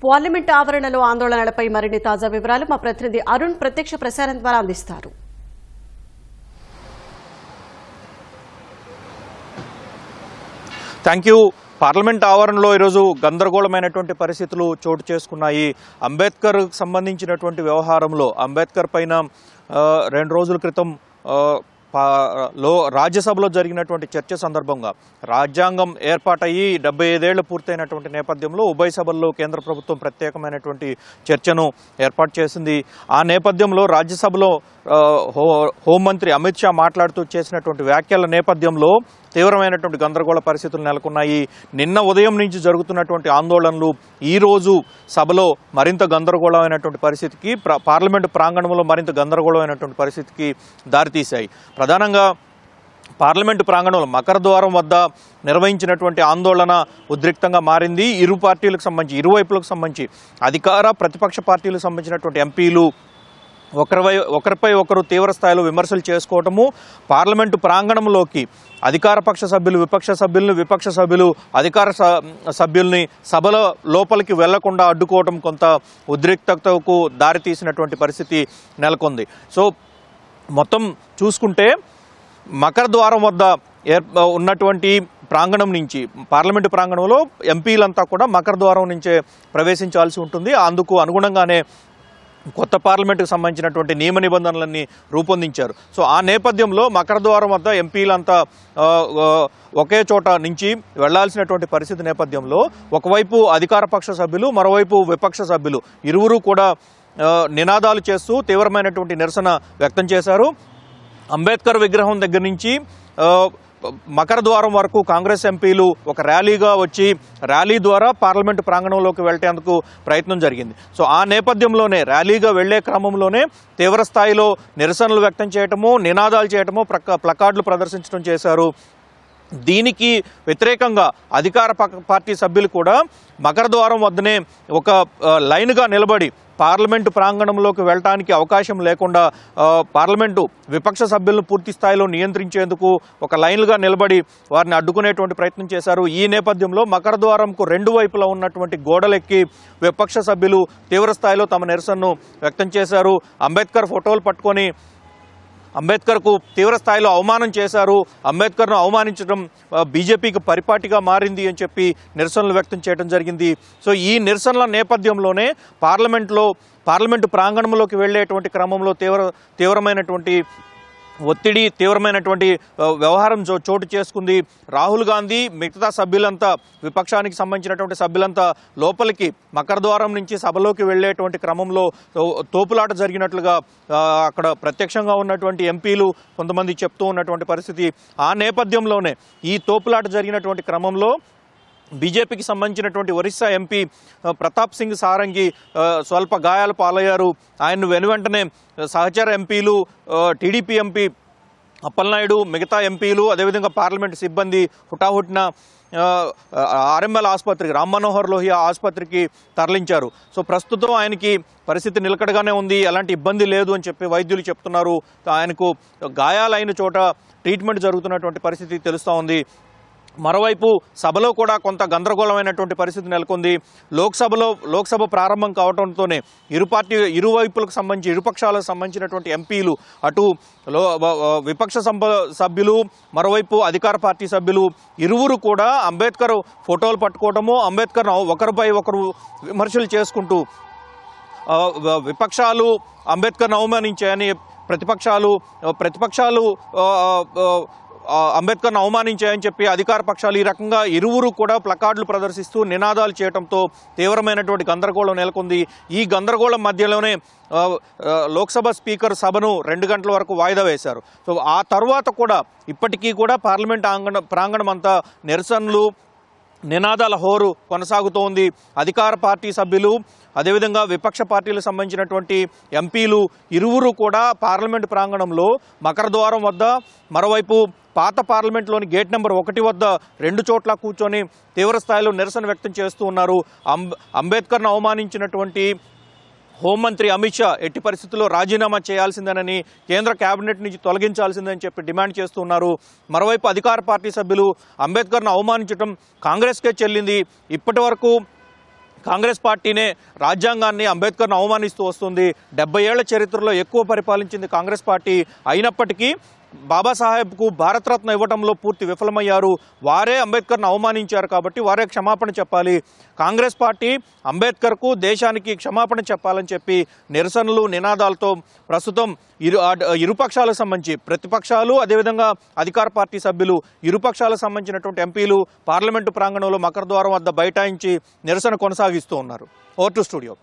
Parliament ఆవరణలో ఆందోళనలపై మరిన్ని తాజా వివరాలు మా ప్రతినిధి అరుణ్ ప్రత్యక్ష ప్రసారం ద్వారా అందిస్తారు. Thank you. పార్లమెంట్ ఆవరణలో ఈరోజు గందరగోళమైనటువంటి పరిస్థితులు చోటు చేసుకున్నాయి. అంబేద్కర్ సంబంధించినటువంటి వ్యవహారంలో అంబేద్కర్ పైన 2 రోజుల క్రితం రాజ్యసభలో జరిగినటువంటి చర్చ సందర్భంగా రాజ్యాంగం ఏర్పాటయ్యి 75 ఏళ్లు పూర్తయినటువంటి నేపథ్యంలో ఉభయ సభల్లో కేంద్ర ప్రభుత్వం ప్రత్యేకమైనటువంటి చర్చను ఏర్పాటు చేసింది. ఆ నేపథ్యంలో రాజ్యసభలో హోంమంత్రి అమిత్ షా మాట్లాడుతూ చేసినటువంటి వ్యాఖ్యల నేపథ్యంలో తీవ్రమైనటువంటి గందరగోళ పరిస్థితులు నెలకొన్నాయి. నిన్న ఉదయం నుంచి జరుగుతున్నటువంటి ఆందోళనలు ఈరోజు సభలో మరింత గందరగోళమైనటువంటి పరిస్థితికి, పార్లమెంటు ప్రాంగణంలో మరింత గందరగోళమైనటువంటి పరిస్థితికి దారితీశాయి. ప్రధానంగా పార్లమెంటు ప్రాంగణంలో మకర ద్వారం వద్ద నిర్వహించినటువంటి ఆందోళన ఉద్రిక్తంగా మారింది. ఇరువైపులకు సంబంధించి అధికార ప్రతిపక్ష పార్టీలకు సంబంధించినటువంటి ఎంపీలు ఒకరిపై ఒకరు తీవ్ర స్థాయిలో విమర్శలు చేసుకోవటము, పార్లమెంటు ప్రాంగణంలోకి అధికార పక్ష సభ్యులు విపక్ష సభ్యులు అధికార సభ్యుల్ని సభల లోపలికి వెళ్లకుండా అడ్డుకోవటం కొంత ఉద్రిక్తతకు దారితీసినటువంటి పరిస్థితి నెలకొంది. సో మొత్తం చూసుకుంటే మకర ద్వారం వద్ద ఉన్నటువంటి ప్రాంగణం నుంచి పార్లమెంటు ప్రాంగణంలో ఎంపీలంతా కూడా మకర ద్వారం నుంచే ప్రవేశించాల్సి ఉంటుంది. అందుకు అనుగుణంగానే కొత్త పార్లమెంటుకు సంబంధించినటువంటి నియమ నిబంధనలన్నీ రూపొందించారు. సో ఆ నేపథ్యంలో మకర ద్వారం వద్ద ఎంపీలంతా ఒకే చోట నుంచి వెళ్లాల్సినటువంటి పరిస్థితి నేపథ్యంలో ఒకవైపు అధికార పక్ష సభ్యులు, మరోవైపు విపక్ష సభ్యులు ఇరువురు కూడా నినాదాలు చేస్తూ తీవ్రమైనటువంటి నిరసన వ్యక్తం చేశారు. అంబేద్కర్ విగ్రహం దగ్గర నుంచి మకర ద్వారం వరకు కాంగ్రెస్ ఎంపీలు ఒక ర్యాలీగా వచ్చి ర్యాలీ ద్వారా పార్లమెంటు ప్రాంగణంలోకి వెళ్లేందుకు ప్రయత్నం జరిగింది. సో ఆ నేపథ్యంలోనే ర్యాలీగా వెళ్లే క్రమంలోనే తీవ్ర స్థాయిలో నిరసనలు వ్యక్తం చేయటము, నినాదాలు చేయటము, ప్లకార్డులు ప్రదర్శించడం చేశారు. దీనికి వ్యతిరేకంగా అధికార పార్టీ సభ్యులు కూడా మకర ద్వారం వద్దనే ఒక లైన్గా నిలబడి పార్లమెంటు ప్రాంగణంలోకి వెళ్ళటానికి అవకాశం లేకుండా పార్లమెంటు విపక్ష సభ్యులను పూర్తి స్థాయిలో నియంత్రించేందుకు ఒక లైన్లుగా నిలబడి వారిని అడ్డుకునేటువంటి ప్రయత్నం చేశారు. ఈ నేపథ్యంలో మకర ద్వారంకు 2 వైపులా ఉన్నటువంటి గోడలెక్కి విపక్ష సభ్యులు తీవ్ర స్థాయిలో తమ నిరసనను వ్యక్తం చేశారు. అంబేద్కర్ ఫోటోలు పట్టుకొని అంబేద్కర్కు తీవ్ర స్థాయిలో అవమానం చేశారు. అంబేద్కర్ను అవమానించడం బీజేపీకి పరిపాటిగా మారింది అని చెప్పి నిరసనలు వ్యక్తం చేయడం జరిగింది. సో ఈ నిరసనల నేపథ్యంలోనే పార్లమెంటు ప్రాంగణంలోకి వెళ్ళేటువంటి క్రమంలో తీవ్రమైనటువంటి ఒత్తిడి, తీవ్రమైనటువంటి వ్యవహారం చోటు చేసుకుంది. రాహుల్ గాంధీ మిగతా సభ్యులంతా, విపక్షానికి సంబంధించినటువంటి సభ్యులంతా లోపలికి మకర ద్వారం నుంచి సభలోకి వెళ్ళేటువంటి క్రమంలో తోపులాట జరిగినట్లుగా అక్కడ ప్రత్యక్షంగా ఉన్నటువంటి ఎంపీలు కొంతమంది చెప్తూ ఉన్నటువంటి పరిస్థితి. ఆ నేపథ్యంలోనే ఈ తోపులాట జరిగినటువంటి క్రమంలో బీజేపీకి సంబంధించినటువంటి ఒరిస్సా ఎంపీ ప్రతాప్ సింగ్ సారంగి స్వల్ప గాయాలు పాలయ్యారు. ఆయన్ను వెనువెంటనే సహచర ఎంపీలు, టీడీపీ ఎంపీ అప్పలనాయుడు, మిగతా ఎంపీలు, అదేవిధంగా పార్లమెంటు సిబ్బంది హుటాహుటిన ఆర్ఎంఎల్ ఆసుపత్రికి, రామ్ మనోహర్ లోహియా ఆసుపత్రికి తరలించారు. సో ప్రస్తుతం ఆయనకి పరిస్థితి నిలకడగానే ఉంది, ఎలాంటి ఇబ్బంది లేదు అని చెప్పి వైద్యులు చెప్తున్నారు. ఆయనకు గాయాలైన చోట ట్రీట్మెంట్ జరుగుతున్నటువంటి పరిస్థితి తెలుస్తూ ఉంది. మరోవైపు సభలో కూడా గందరగోళమైనటువంటి పరిస్థితి నెలకొంది. లోక్సభ ప్రారంభం కావడంతోనే ఇరువైపులకు సంబంధించి ఇరుపక్షాలకు సంబంధించినటువంటి ఎంపీలు, అటు విపక్ష సభ్యులు, మరోవైపు అధికార పార్టీ సభ్యులు ఇరువురు కూడా అంబేద్కర్ ఫోటోలు పట్టుకోవడము, అంబేద్కర్ ఒకరిపై ఒకరు విమర్శలు చేసుకుంటూ విపక్షాలు అంబేద్కర్ను అవమానించాయని, ప్రతిపక్షాలు అంబేద్కర్ను అవమానించాయని చెప్పి అధికార పక్షాలు ఈ రకంగా ఇరువురు కూడా ప్లకార్డులు ప్రదర్శిస్తూ నినాదాలు చేయడంతో తీవ్రమైనటువంటి గందరగోళం నెలకొంది. ఈ గందరగోళం మధ్యలోనే లోక్సభ స్పీకర్ సభను 2 గంటల వరకు వాయిదా వేశారు. సో ఆ తర్వాత కూడా ఇప్పటికీ కూడా పార్లమెంట్ ప్రాంగణం అంతా నిరసనలు, నినాదాల హోరు కొనసాగుతోంది. అధికార పార్టీ సభ్యులు, అదేవిధంగా విపక్ష పార్టీలకు సంబంధించినటువంటి ఎంపీలు ఇరువురు కూడా పార్లమెంటు ప్రాంగణంలో మకర ద్వారం వద్ద, మరోవైపు పాత పార్లమెంట్లోని గేట్ నెంబర్ 1 వద్ద 2 చోట్ల కూర్చొని తీవ్ర స్థాయిలో నిరసన వ్యక్తం చేస్తూ ఉన్నారు. అంబేద్కర్ను అవమానించినటువంటి హోంమంత్రి అమిత్ షా ఎట్టి పరిస్థితుల్లో రాజీనామా చేయాల్సిందేనని, కేంద్ర కేబినెట్ నుంచి తొలగించాల్సిందని చెప్పి డిమాండ్ చేస్తున్నారు. మరోవైపు అధికార పార్టీ సభ్యులు అంబేద్కర్ను అవమానించడం కాంగ్రెస్కే చెల్లింది, ఇప్పటి వరకు కాంగ్రెస్ పార్టీనే రాజ్యాంగాన్ని అంబేద్కర్ను అవమానిస్తూ వస్తుంది. 70 ఏళ్ల చరిత్రలో ఎక్కువ పరిపాలించింది కాంగ్రెస్ పార్టీ అయినప్పటికీ బాబాసాహెబ్కు భారతరత్న ఇవ్వడంలో పూర్తి విఫలమయ్యారు. వారే అంబేద్కర్ను అవమానించారు కాబట్టి వారే క్షమాపణ చెప్పాలి. కాంగ్రెస్ పార్టీ అంబేద్కర్కు దేశానికి క్షమాపణ చెప్పాలని చెప్పి నిరసనలు నినాదాలతో ప్రస్తుతం ఇరుపక్షాలకు సంబంధించి ప్రతిపక్షాలు అదేవిధంగా అధికార పార్టీ సభ్యులు ఇరుపక్షాలకు సంబంధించినటువంటి ఎంపీలు పార్లమెంటు ప్రాంగణంలో మకర ద్వారం వద్ద బైఠాయించి నిరసన కొనసాగిస్తూ ఉన్నారు. Over to studio.